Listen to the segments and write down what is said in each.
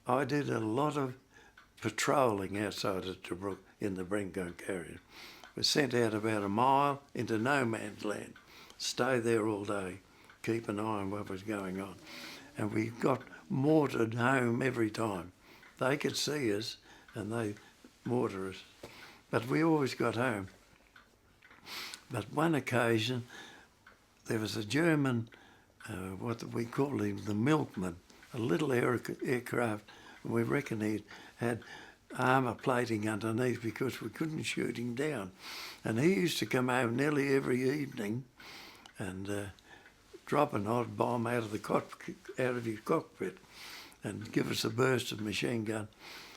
I did a lot of patrolling outside of Tobruk in the Bren gun carrier. We sent out about a mile into no man's land, stay there all day, keep an eye on what was going on. And we got mortared home every time. They could see us and they mortar us. But we always got home. But one occasion, there was a German, what we called him the milkman, a little aircraft, and we reckon he had armour plating underneath because we couldn't shoot him down. And he used to come home nearly every evening and drop an odd bomb out of his cockpit and give us a burst of machine gun.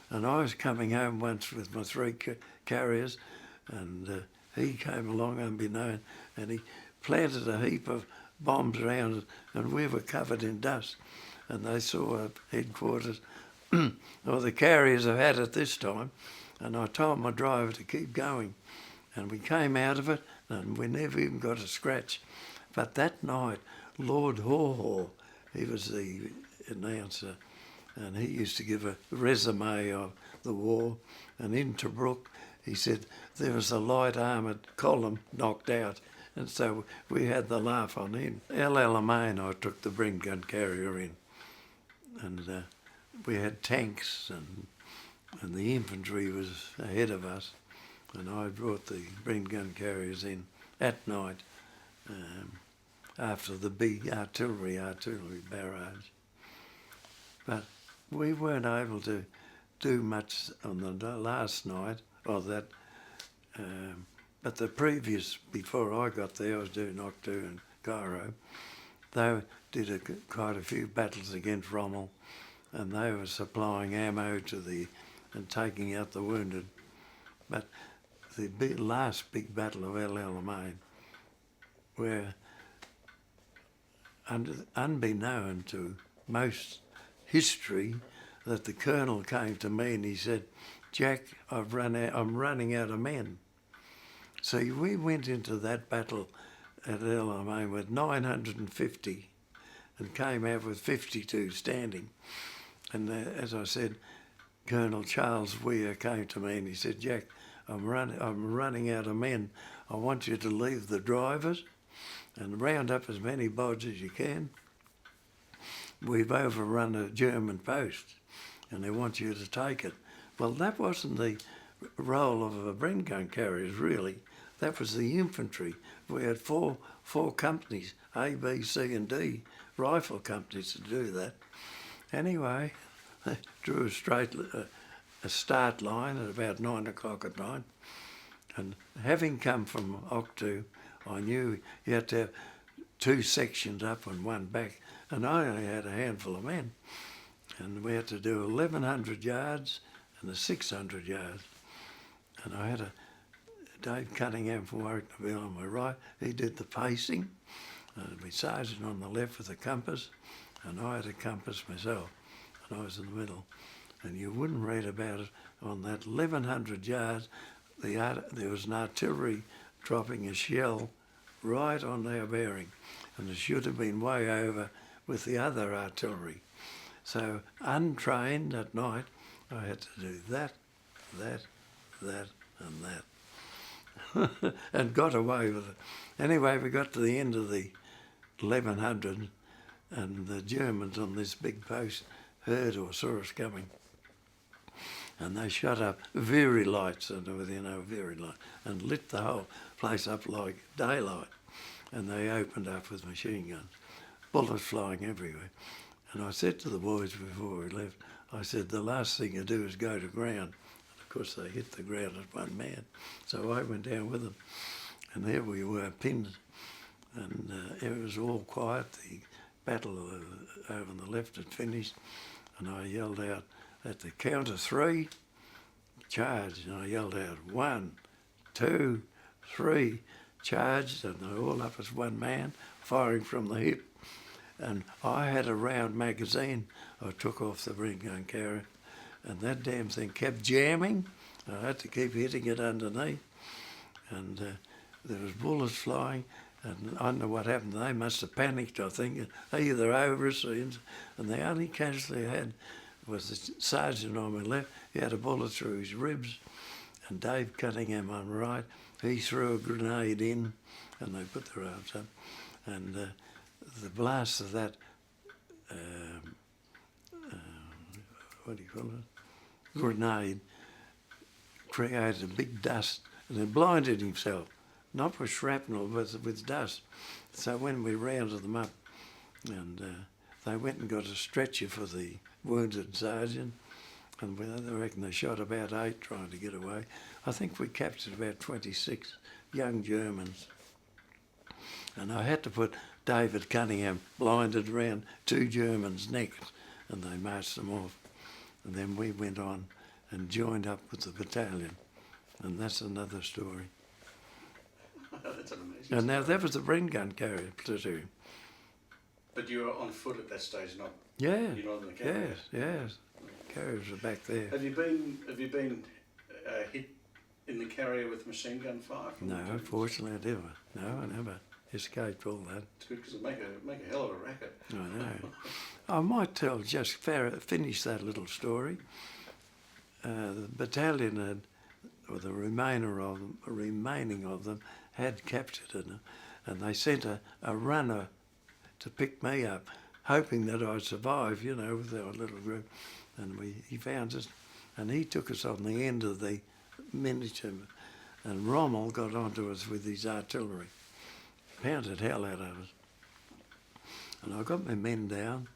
And I was coming home once with my 3 carriers, and he came along unbeknown, and he planted a heap of bombs around it, and we were covered in dust. And they saw our headquarters. Well, the carriers have had it this time, and I told my driver to keep going. And we came out of it, and we never even got a scratch. But that night, Lord Haw, he was the announcer, and he used to give a resume of the war. And in Tobruk, he said there was a light armoured column knocked out, and so we had the laugh on him. El Alamein, I took the Bren gun carrier in, and we had tanks, and the infantry was ahead of us, and I brought the Bren gun carriers in at night after the big artillery barrage. But we weren't able to do much on the last night of that, but the previous, before I got there, I was doing Octu and Cairo. They did quite a few battles against Rommel, and they were supplying ammo to and taking out the wounded. But the last big battle of El Alamein, where unbeknown to most history, that the colonel came to me and he said, "Jack, I'm running out of men." So we went into that battle at El Alamein with 950 and came out with 52 standing. And as I said, Colonel Charles Weir came to me and he said, "Jack, I'm running out of men. I want you to leave the drivers and round up as many bods as you can. We've overrun a German post and they want you to take it." Well, that wasn't the role of a Bren gun carriers, really. That was the infantry. We had four companies, A, B, C and D, rifle companies to do that. Anyway, they drew a start line at about 9 o'clock at night. And having come from Octu, I knew you had to have 2 sections up and 1 back. And I only had a handful of men. And we had to do 1,100 yards and 600 yards. And I had Dave Cunningham from Warwickville on my right. He did the pacing. My sergeant on the left with the compass. And I had a compass myself. And I was in the middle. And you wouldn't read about it. On that 1,100 yards, there was an artillery dropping a shell right on our bearing. And it should have been way over with the other artillery. So untrained at night, I had to do that, and that. And got away with it. Anyway, we got to the end of the 1,100 and the Germans on this big post heard or saw us coming. And they shut up very lights, very light, and lit the whole place up like daylight. And they opened up with machine guns, bullets flying everywhere. And I said to the boys before we left, I said, the last thing you do is go to ground. And of course, they hit the ground as one man. So I went down with them. And there we were, pinned. And it was all quiet. The battle over on the left had finished. And I yelled out, at the count of 3, charge. And I yelled out, 1, 2, 3, charged. And they're all up as one man, firing from the hip. And I had a round magazine I took off the Bren gun carrier, and that damn thing kept jamming. I had to keep hitting it underneath, and there was bullets flying, and I don't know what happened. They must have panicked, I think, either over us or and the only casualty I had was the sergeant on my left. He had a bullet through his ribs, and Dave Cunningham on my right. He threw a grenade in, and they put their arms up, and the blast of that, what do you call it, grenade, created a big dust, and it blinded himself, not with shrapnel, but with dust. So when we rounded them up, and they went and got a stretcher for the wounded sergeant, and I reckon they shot about 8 trying to get away. I think we captured about 26 young Germans. And I had to put David Cunningham blinded around 2 Germans' necks, and they marched them off. And then we went on and joined up with the battalion, and that's another story. That's an amazing And now story. that was the Bren gun carrier platoon. But you were on foot at that stage, not Yeah, you're not in the carrier. yes. Carriers are back there. Have you been hit in the carrier with machine gun fire? From No, the Germans? fortunately I never. No, I never escaped all that. It's good because it make a hell of a racket. I know. I might finish that little story. The battalion had, or the remaining of them, had captured it, and they sent a runner to pick me up, hoping that I'd survive, you know, with our little group. And he found us, and he took us on the end of the miniature, and Rommel got onto us with his artillery, pounded hell out of us. And I got my men down,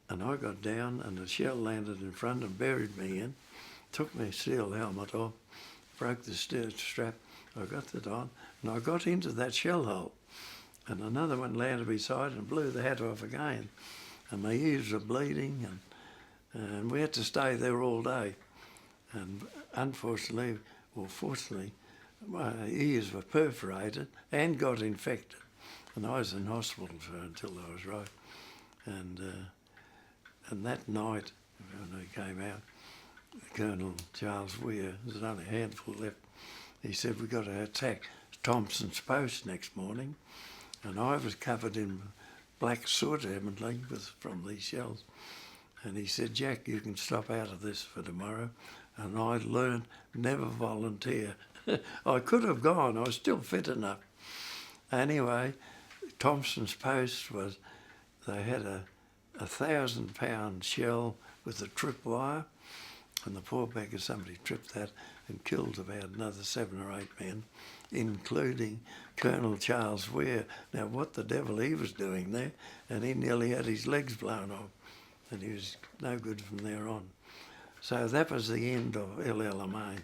and I got down, and the shell landed in front and buried me in, took my steel helmet off, broke the steel strap, I got that on, and I got into that shell hole, and another one landed beside and blew the hat off again, and my ears were bleeding, and we had to stay there all day. And unfortunately, or fortunately, my ears were perforated and got infected. And I was in hospital until I was right. And that night, when I came out, Colonel Charles Weir, there's only a handful left, he said, we've got to attack Thompson's Post next morning. And I was covered in black soot, evidently, from these shells. And he said, Jack, you can stop out of this for tomorrow. And I learned never volunteer. I could have gone, I was still fit enough. Anyway, Thompson's Post was, they had a 1,000-pound shell with a tripwire, and the poor beggar, somebody tripped that and killed about another 7 or 8 men, including Colonel Charles Weir. Now, what the devil he was doing there, and he nearly had his legs blown off, and he was no good from there on. So that was the end of El Alamein.